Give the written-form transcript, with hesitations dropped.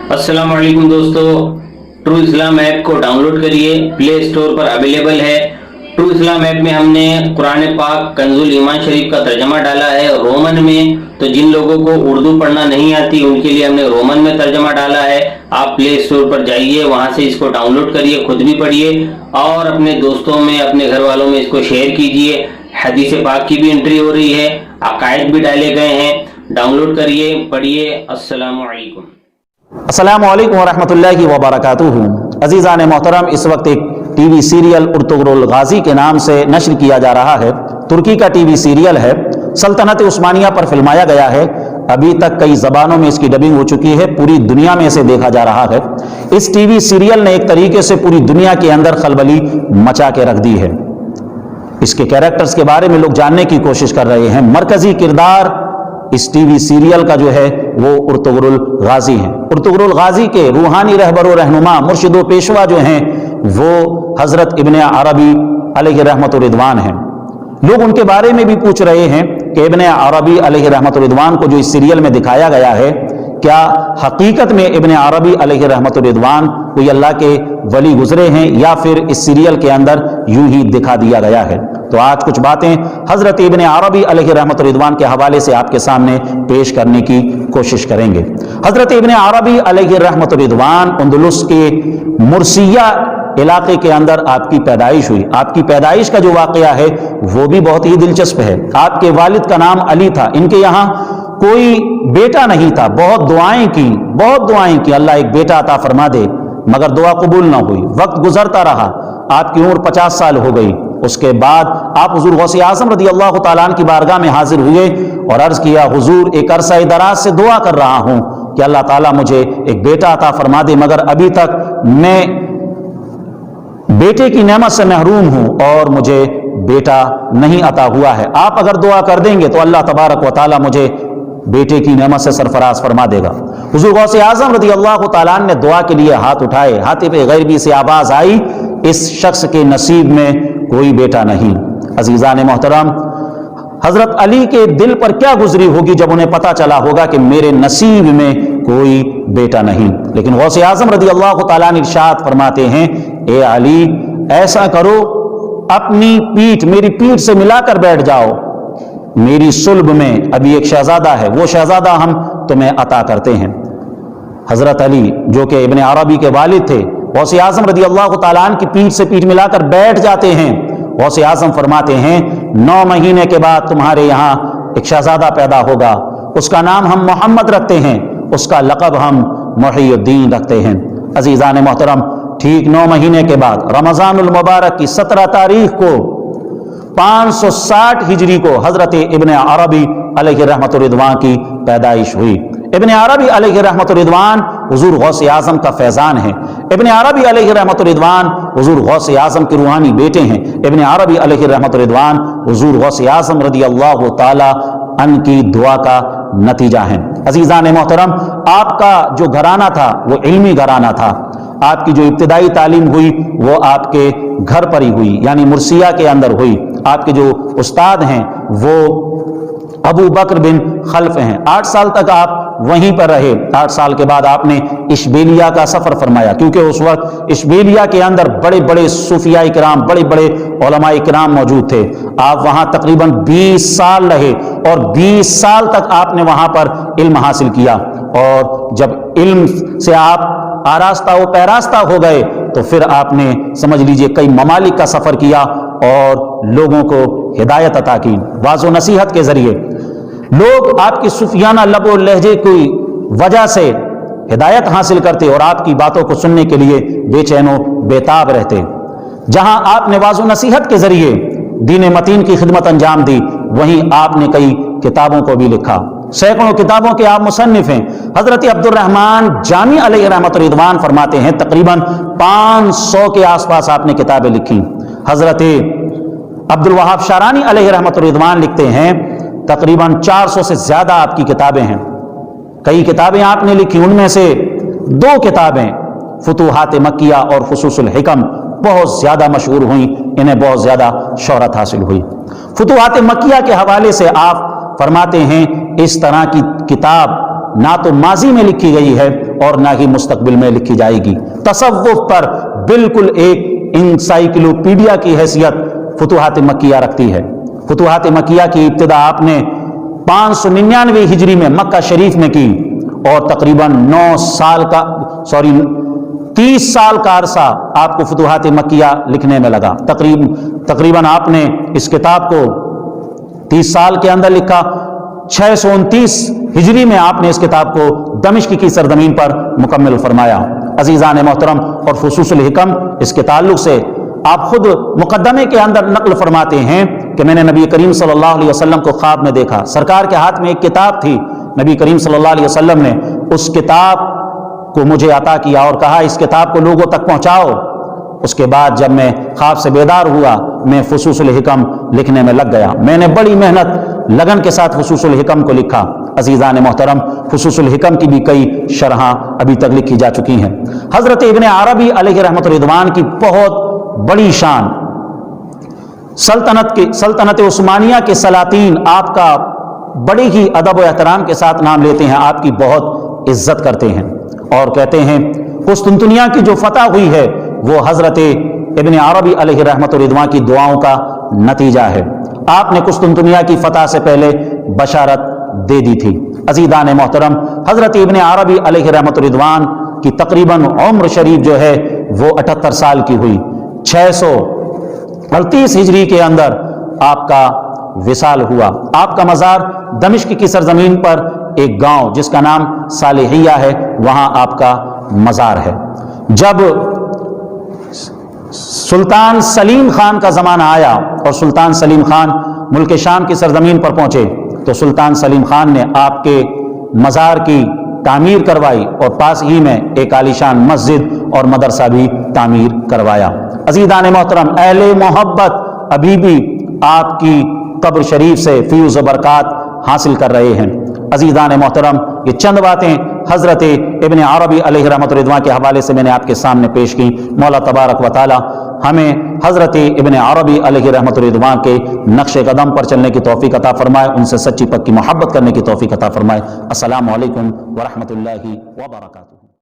अस्सलाम वालेकुम दोस्तों, ट्रू इस्लाम ऐप को डाउनलोड करिए, प्ले स्टोर पर अवेलेबल है। ट्रू इस्लाम ऐप में हमने कुरान पाक कंजुल ईमान शरीफ का तर्जमा डाला है रोमन में, तो जिन लोगों को उर्दू पढ़ना नहीं आती उनके लिए हमने रोमन में तर्जमा डाला है। आप प्ले स्टोर पर जाइए, वहां से इसको डाउनलोड करिए, खुद भी पढ़िए और अपने दोस्तों में, अपने घर वालों में इसको शेयर कीजिए। हदीस पाक की भी एंट्री हो रही है, अकायद भी डाले गए हैं। डाउनलोड करिए, पढ़िए। अस्सलामु अलैकुम। अस्सलामु अलैकुम वरहमतुल्लाहि वबरकातुहू। अज़ीज़ान मोहतरम, इस वक्त एक टीवी सीरियल उर्तुगरुल गाज़ी के नाम से नश्र किया जा रहा है। तुर्की का टीवी सीरियल है, सल्तनत उस्मानिया पर फिल्माया गया है। अभी तक कई ज़बानों में इसकी डबिंग हो चुकी है, पूरी दुनिया में इसे देखा जा रहा है। इस टीवी सीरियल ने एक तरीके से पूरी दुनिया के अंदर खलबली मचा के रख दी है। इसके कैरेक्टर्स के बारे में लोग जानने की कोशिश कर रहे हैं। मरकजी किरदार इस टीवी सीरियल का जो है वो उर्तुगरुल गाज़ी है। उर्तुगरुल गाज़ी के रूहानी रहबर व रहनुमा, मुर्शिद व पेशवा जो हैं वो हज़रत इब्न अरबी अलैहि रहमत व रिदवान हैं। लोग उनके बारे में भी पूछ रहे हैं कि इब्न अरबी अलैहि रहमत व रिदवान को जो इस सीरियल में दिखाया गया है, क्या हकीकत में इब्न अरबी अलैहि रहमत व रिदवान कोई अल्लाह के वली गुजरे हैं या फिर इस सीरियल के अंदर यूं ही दिखा दिया गया है। तो आज कुछ बातें हजरत इब्न अरबी अलैहि रहमत व रिदवान के हवाले से आपके सामने पेश करने की कोशिश करेंगे। हजरत इब्न अरबी अलैहि रहमत व रिदवान अंदलुस के मुर्सिया इलाके के अंदर आपकी पैदाइश हुई। आपकी पैदाइश का जो वाकया है वो भी बहुत ही दिलचस्प है। आपके वालिद का नाम अली था। इनके यहाँ कोई बेटा नहीं था। बहुत दुआएं की अल्लाह एक बेटा अता फरमा दे, मगर दुआ कबूल ना हुई। वक्त गुजरता रहा, आपकी उम्र 50 साल हो गई। उसके बाद आप हुजूर गौसे आज़म रज़ी अल्लाह तआला अन्हु की बारगाह में हाजिर हुए और अर्ज किया, हुजूर एक अरसा दराज से दुआ कर रहा हूं कि अल्लाह ताला मुझे एक बेटा अता फरमा दे, मगर अभी तक मैं बेटे की नेमत से महरूम हूं और मुझे बेटा नहीं अता हुआ है। आप अगर दुआ कर देंगे तो अल्लाह तबारक व तआला मुझे बेटे की नेमत से सरफराज फरमा देगा। हुजूर गौसे आज़म रज़ी अल्लाह तआला अन्हु ने दुआ के लिए हाथ उठाए। हातिफ गैबी से आवाज आई, इस शख्स के नसीब में कोई बेटा नहीं। अजीज़ान मोहतरम, हजरत अली के दिल पर क्या गुजरी होगी जब उन्हें पता चला होगा कि मेरे नसीब में कोई बेटा नहीं। लेकिन गौसे आज़म रज़ी अल्लाह तआला अन्हु इरशाद फरमाते हैं, ए अली, ऐसा करो, अपनी पीठ मेरी पीठ से मिलाकर बैठ जाओ। मेरी सुल्ब में अभी एक शहजादा है, वो शहजादा हम तुम्हें अता करते हैं। हजरत अली जो कि इब्न अरबी के वालिद थे, गौसे आज़म रज़ी अल्लाह तआला अन्हु की पीठ से पीठ मिलाकर बैठ जाते हैं। गौसे आज़म फरमाते हैं, 9 महीने के बाद तुम्हारे यहाँ एक शहजादा पैदा होगा, उसका नाम हम मोहम्मद रखते हैं, उसका लक़ब हम मुहीउद्दीन रखते हैं। अज़ीज़ान मोहतरम, ठीक 9 महीने के बाद रमज़ानुल मुबारक की 17 तारीख को 560 हिजरी को हजरत इब्न अरबी अलैहि रहमत व रिदवान की पैदाइश हुई। इब्न अरबी अलैहि रहमत व रिदवान हुजूर गौसे आज़म का फैज़ान है। इब्न अरबी अलैहि रहमत व रिदवान हुजूर गौसे आज़म के रूहानी बेटे हैं। इब्न अरबी अलैहि रहमत व रिदवान हुजूर गौसे आज़म रज़ी अल्लाह तआला अन्हु की दुआ का नतीजा है। अज़ीज़ान मोहतरम, आपका जो घराना था वो इल्मी घराना था। आपकी जो इब्तिदाई तालीम हुई वो आपके घर पर ही हुई, यानी मुर्सिया के अंदर हुई। आपके जो उस्ताद हैं वो अबू बकर बिन खल्फ हैं। 8 साल तक आप वहीं पर रहे। 8 साल के बाद आपने इशबेलिया का सफर फरमाया, क्योंकि उस वक्त इशबेलिया के अंदर बड़े बड़े सूफिया इकराम, बड़े बड़े उलमा इकराम मौजूद थे। आप वहां तकरीबन 20 साल रहे और 20 साल तक आपने वहां पर इल्म हासिल किया। और जब इल्म से आप आरास्ता व पैरास्ता हो गए तो फिर आपने समझ लीजिए कई ममालिक का सफर किया और लोगों को हिदायत अता की। वाज़ो नसीहत के जरिए लोग आपकी सूफियाना लब और लहजे की वजह से हिदायत हासिल करते और आपकी बातों को सुनने के लिए बेचैनो बेताब रहते। जहां आपने वाज़ो नसीहत के जरिए दीन मतीन की खिदमत अंजाम दी, वहीं आपने कई किताबों को भी लिखा। सैकड़ों किताबों के आप मुसन्निफ हैं। हजरत अब्दुर्रहमान जामी अलैहि रहमत व रिदवान फरमाते हैं तकरीबन 500 के आसपास आपने किताबें लिखी। हजरत अब्दुल वहाब शारानी अलैहि रहमत व रिदवान लिखते हैं तकरीबन 400 से ज्यादा आपकी किताबें हैं। कई किताबें आपने लिखी, उनमें से 2 किताबें फुतूहात मक्किया और खुसूसुल हिकम बहुत ज्यादा मशहूर हुई, इन्हें बहुत ज्यादा शोहरत हासिल हुई। फुतूहात मक्किया के हवाले से आप फरमाते हैं इस तरह की किताब ना तो माजी में लिखी गई है اور نہ ہی مستقبل میں لکھی جائے گی۔ تصوف پر بالکل ایک انسائکلوپیڈیا کی حیثیت فتوحات مکیہ رکھتی ہے۔ فتوحات مکیہ کی ابتدا آپ نے 599 ہجری میں مکہ شریف میں کی، اور تقریباً 30 سال کا عرصہ آپ کو فتوحات مکیہ لکھنے میں لگا۔ تقریباً آپ نے اس کتاب کو 30 سال کے اندر لکھا۔ 629 ہجری میں آپ نے اس کتاب کو دمشق کی سرزمین پر مکمل فرمایا۔ عزیزان محترم، اور فصوص الحکم اس کے تعلق سے آپ خود مقدمے کے اندر نقل فرماتے ہیں کہ میں نے نبی کریم صلی اللہ علیہ وسلم کو خواب میں دیکھا، سرکار کے ہاتھ میں ایک کتاب تھی، نبی کریم صلی اللہ علیہ وسلم نے اس کتاب کو مجھے عطا کیا اور کہا اس کتاب کو لوگوں تک پہنچاؤ۔ اس کے بعد جب میں خواب سے بیدار ہوا، میں فصوص الحکم لکھنے میں لگ گیا۔ میں نے بڑی محنت لگن کے ساتھ فصوص الحکم کو لکھا۔ عزیزان محترم، فصوص الحکم کی بھی کئی شرحاں ابھی تک لکھی جا چکی ہیں۔ حضرت ابن عربی علیہ رحمۃ الرضوان کی بہت بڑی شان، سلطنت عثمانیہ کے سلاطین آپ کا بڑی ہی ادب و احترام کے ساتھ نام لیتے ہیں، آپ کی بہت عزت کرتے ہیں، اور کہتے ہیں قسطنطنیہ کی جو فتح ہوئی ہے وہ حضرت ابن عربی علیہ رحمۃ الرضوان کی دعاؤں کا نتیجہ ہے۔ آپ نے قسطنطنیہ کی فتح سے پہلے بشارت دے دی تھی۔ عزیزان محترم، حضرت ابن عربی علیہ رحمۃ الرضوان کی تقریباً عمر شریف جو ہے وہ 78 سال کی ہوئی۔ 638 ہجری کے اندر آپ کا وصال ہوا۔ آپ کا مزار دمشق کی سرزمین پر ایک گاؤں جس کا نام صالحیہ ہے، وہاں آپ کا مزار ہے۔ جب سلطان سلیم خان کا زمانہ آیا اور سلطان سلیم خان ملک شام کی سرزمین پر پہنچے، تو سلطان سلیم خان نے آپ کے مزار کی تعمیر کروائی اور پاس ہی میں ایک عالیشان مسجد اور مدرسہ بھی تعمیر کروایا۔ عزیزان محترم، اہل محبت ابھی بھی آپ کی قبر شریف سے فیض و برکات حاصل کر رہے ہیں۔ عزیزان محترم، یہ چند باتیں حضرت ابن عربی علیہ رحمۃ الرضوان کے حوالے سے میں نے آپ کے سامنے پیش کی۔ مولا تبارک و تعالی ہمیں حضرت ابن عربی علیہ رحمۃ الرضوان کے نقش قدم پر چلنے کی توفیق عطا فرمائے، ان سے سچی پکی محبت کرنے کی توفیق عطا فرمائے۔ السلام علیکم ورحمۃ اللہ وبرکاتہ۔